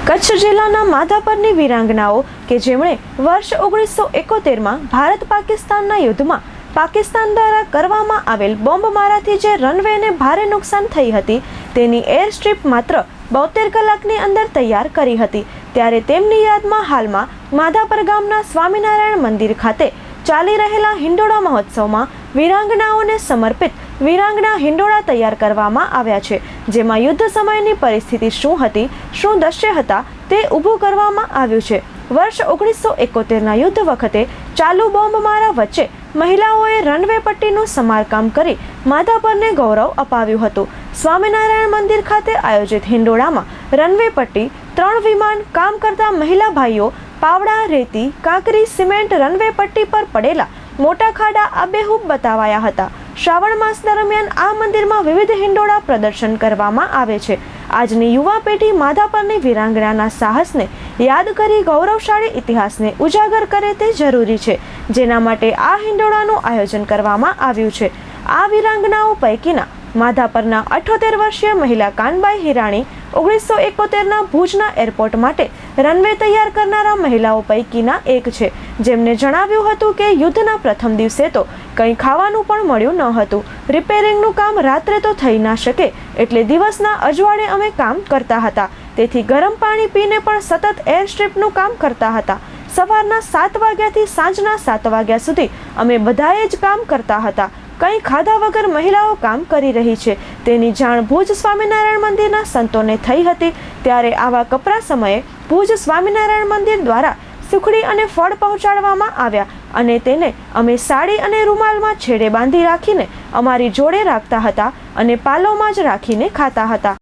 કચ્છ જિલ્લાના માધાપરની વીરાંગનાઓ કે જેમણે વર્ષ 1971માં ભારત પાકિસ્તાનના યુદ્ધમાં પાકિસ્તાન દ્વારા કરવામાં આવેલ બોમ્બમારાથી જે રનવેને ભારે નુકસાન થઈ હતી તેની એર સ્ટ્રીપ માત્ર 72 કલાકની અંદર તૈયાર કરી હતી। ત્યારે તેમની યાદમાં હાલમાં માધાપર ગામના સ્વામિનારાયણ મંદિર ખાતે ચાલી રહેલા હિંડોળા મહોત્સવમાં વીરાંગનાઓને સમર્પિત વીરાંગના હિંડોળા તૈયાર કરવામાં આવ્યા છે, જેમાં યુદ્ધ સમયની પરિસ્થિતિ શું હતી, શું દ્રશ્ય હતા તે ઊભું કરવામાં આવ્યું છે। વર્ષ 1971ના યુદ્ધ વખતે ચાલુ બોમ્બમારા વચ્ચે મહિલાઓએ રનવે પટ્ટીનું સમારકામ કરી માધાપરને ગૌરવ અપાવ્યું હતું। સ્વામિનારાયણ મંદિર ખાતે આયોજિત હિંડોળામાં રનવે પટ્ટી, 3 વિમાન, કામ કરતા મહિલા ભાઈઓ, પાવડા, રેતી, કાંકરી, સિમેન્ટ, રનવે પટ્ટી પર પડેલા મોટા ખાડા આબેહૂબ બતાવાયા હતા। શ્રાવણ માસ દરમિયાન આ મંદિરમાં વિવિધ હિંડોળા પ્રદર્શન કરવામાં આવે છે। આજની યુવા પેઢી માધાપરની વીરાંગનાના સાહસને યાદ કરી ગૌરવશાળી ઇતિહાસને ઉજાગર કરે તે જરૂરી છે, જેના માટે આ હિંડોળાનું આયોજન કરવામાં આવ્યું છે। આ વીરાંગનાઓ પૈકીના માધાપરના 78 વર્ષીય મહિલા કાનબાઈ હિરાણી 1971ના ભુજના એરપોર્ટ માટે રનવે તૈયાર કરનારા મહિલાઓ પૈકીના એક છે, જેમને જણાવ્યું હતું કે યુદ્ધના પ્રથમ દિવસે તો કંઈ ખાવાનું પણ મળ્યું ન હતું। રિપેરિંગનું કામ રાત્રે તો થઈ ના શકે, એટલે દિવસના અજવાળે અમે કામ કરતા હતા। તેથી ગરમ પાણી પીને પણ સતત એર સ્ટ્રીપનું કામ કરતા હતા। સવારના 7 વાગ્યાથી સાંજના 7 વાગ્યા સુધી અમે બધાએ જ કામ કરતા હતા। કંઈ ખાધા વગર મહિલાઓ કામ કરી રહી છે તેની જાણ ભુજ સ્વામિનારાયણ મંદિરના સંતોને થઈ હતી। ત્યારે આવા કપરા સમયે ભુજ સ્વામિનારાયણ મંદિર દ્વારા સુખડી અને ફળ પહોંચાડવામાં આવ્યા અને તેને અમે સાડી અને રૂમાલમાં છેડે બાંધી રાખીને અમારી જોડે રાખતા હતા અને પાલોમાં જ રાખીને ખાતા હતા।